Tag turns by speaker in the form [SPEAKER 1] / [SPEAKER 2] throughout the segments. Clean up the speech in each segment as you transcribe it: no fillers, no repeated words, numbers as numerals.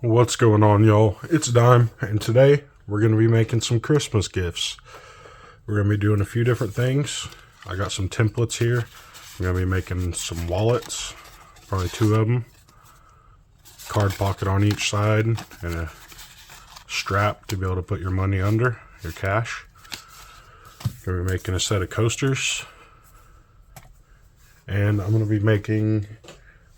[SPEAKER 1] What's going on, y'all? It's Dime, and today we're going to be making some Christmas gifts. We're going to be doing a few different things. I got some templates here. I'm going to be making some wallets, probably 2 of them. Card pocket on each side, and a strap to be able to put your money under, your cash. Going to be making a set of coasters. And I'm going to be making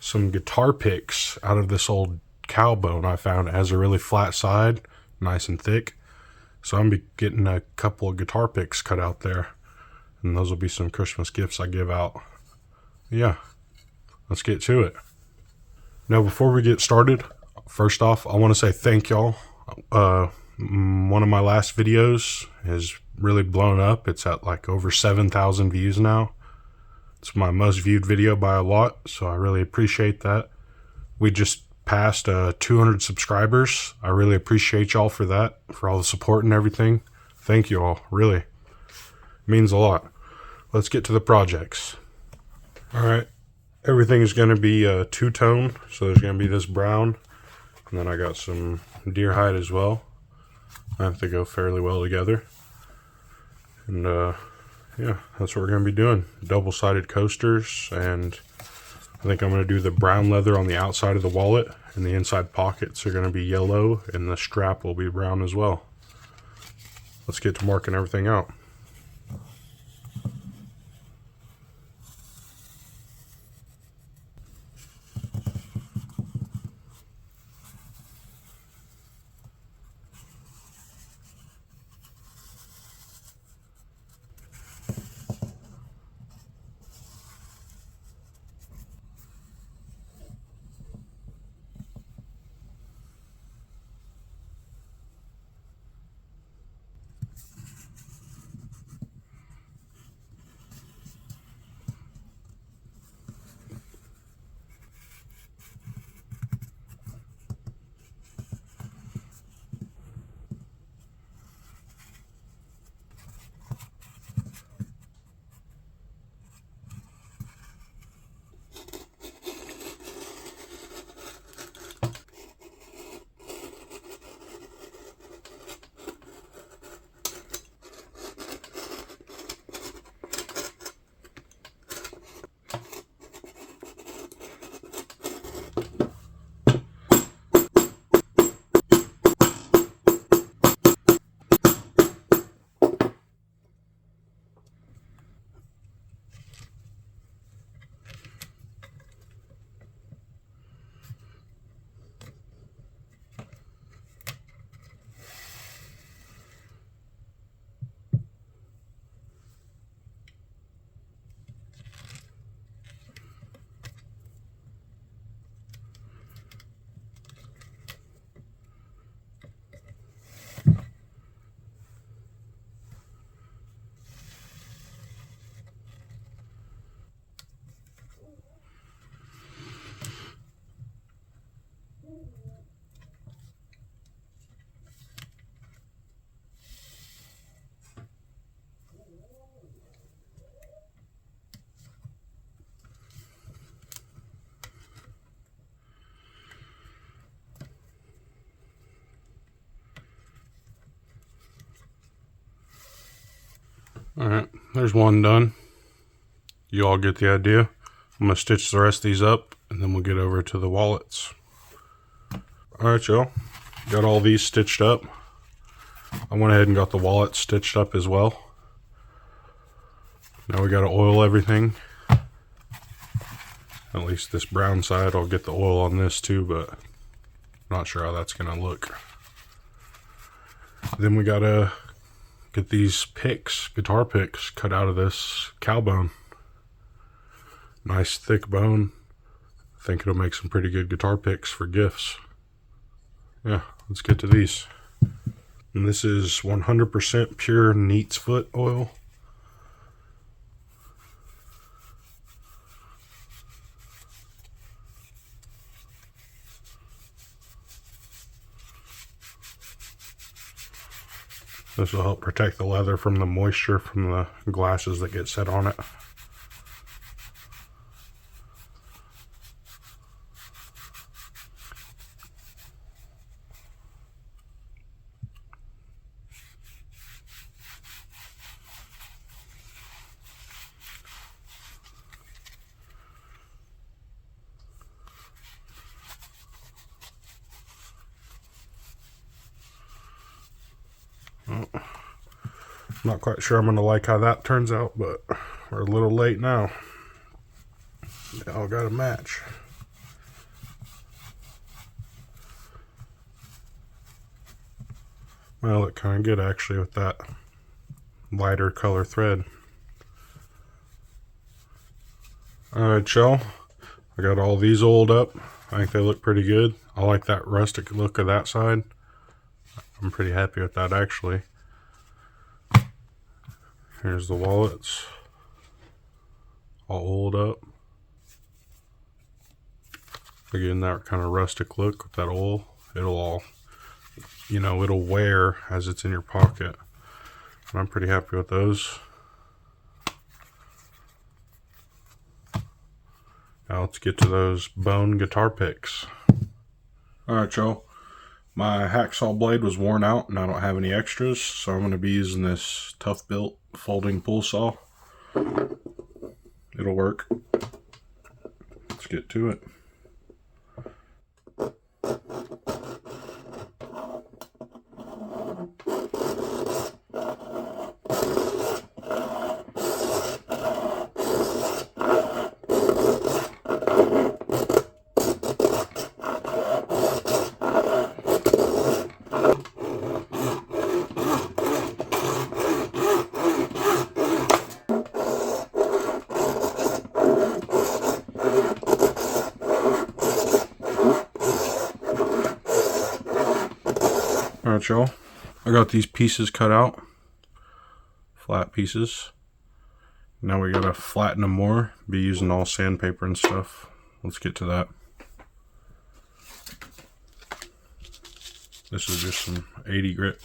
[SPEAKER 1] some guitar picks out of this old cow bone I found. It has a really flat side, nice and thick. So I'm going to be getting a couple of guitar picks cut out there. And those will be some Christmas gifts I give out. Yeah, let's get to it. Now, before we get started, first off, I want to say thank y'all. One of my last videos has really blown up. It's at like over 7,000 views now. It's my most viewed video by a lot, so I really appreciate that. We just passed 200 subscribers. I really appreciate y'all for that, for all the support and everything. Thank you all, really. It means a lot. Let's get to the projects. Alright, everything is going to be two-tone, so there's going to be this brown, and then I got some deer hide as well. I have to go fairly well together. And yeah, that's what we're going to be doing. Double-sided coasters, and I think I'm going to do the brown leather on the outside of the wallet, and the inside pockets are going to be yellow, and the strap will be brown as well. Let's get to marking everything out. Alright, there's one done. You all get the idea. I'm going to stitch the rest of these up, and then we'll get over to the wallets. Alright, y'all. Got all these stitched up. I went ahead and got the wallet stitched up as well. Now we got to oil everything. At least this brown side. I'll get the oil on this too, but not sure how that's going to look. Then we got to get these picks, guitar picks, cut out of this cow bone. Nice thick bone. I think it'll make some pretty good guitar picks for gifts. Yeah, let's get to these. And this is 100% pure neat's foot oil. This will help protect the leather from the moisture from the glasses that get set on it. Not quite sure I'm going to like how that turns out, but we're a little late now. They all got a match. Well, look kind of good actually with that lighter color thread. Alright, y'all. I got all these oiled up. I think they look pretty good. I like that rustic look of that side. I'm pretty happy with that actually. Here's the wallets. All oiled up. Again, that kind of rustic look with that oil. It'll all, you know, it'll wear as it's in your pocket. And I'm pretty happy with those. Now let's get to those bone guitar picks. Alright, y'all. My hacksaw blade was worn out and I don't have any extras, so I'm going to be using this Tough Built folding pull saw. It'll work. Let's get to it. Alright, y'all. I got these pieces cut out. Flat pieces. Now we gotta flatten them more. Be using all sandpaper and stuff. Let's get to that. This is just some 80 grit.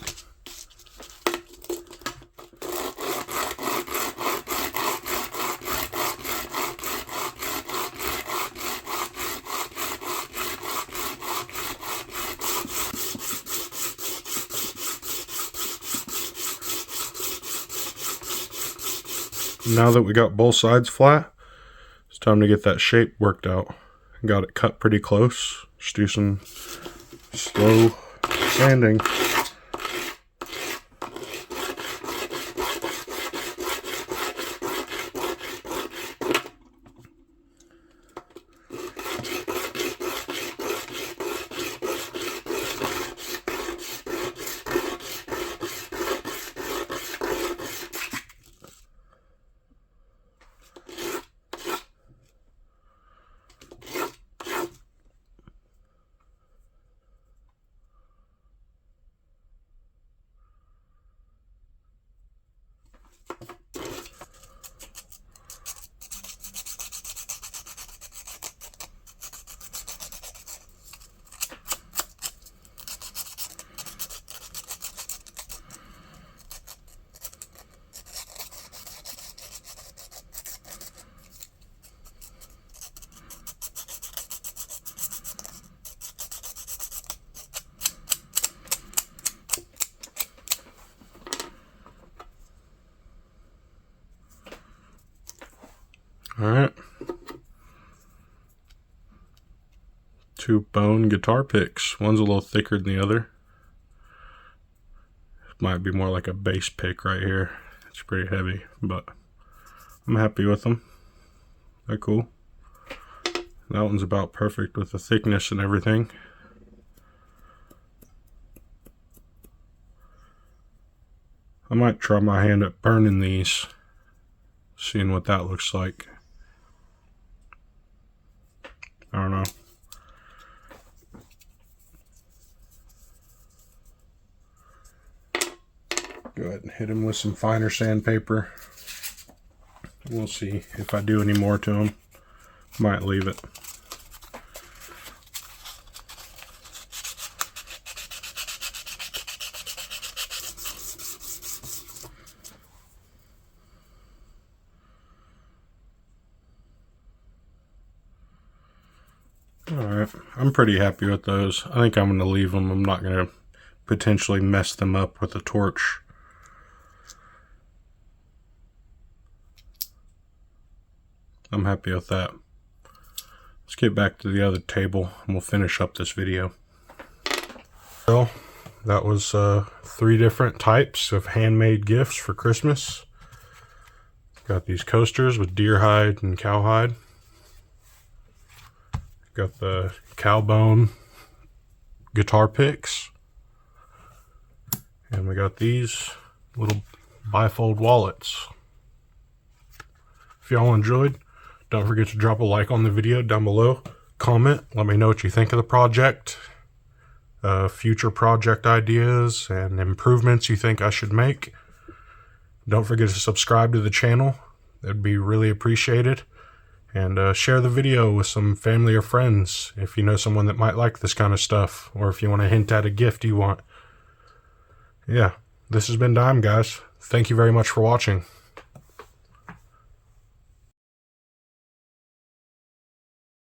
[SPEAKER 1] Now that we got both sides flat, it's time to get that shape worked out. Got it cut pretty close. Just do some slow sanding. Alright. 2 bone guitar picks. One's a little thicker than the other. Might be more like a bass pick right here. It's pretty heavy, but I'm happy with them. They're cool. That one's about perfect with the thickness and everything. I might try my hand at burning these, seeing what that looks like. I don't know. Go ahead and hit them with some finer sandpaper. We'll see if I do any more to them. Might leave it. Alright, I'm pretty happy with those. I think I'm going to leave them. I'm not going to potentially mess them up with a torch. I'm happy with that. Let's get back to the other table and we'll finish up this video. So, that was 3 different types of handmade gifts for Christmas. Got these coasters with deer hide and cowhide. Got the cowbone guitar picks. And we got these little bifold wallets. If y'all enjoyed, don't forget to drop a like on the video down below. Comment, let me know what you think of the project. Future project ideas and improvements you think I should make. Don't forget to subscribe to the channel. That'd be really appreciated. And share the video with some family or friends if you know someone that might like this kind of stuff, or if you want to hint at a gift you want. Yeah, this has been Dime, guys. Thank you very much for watching.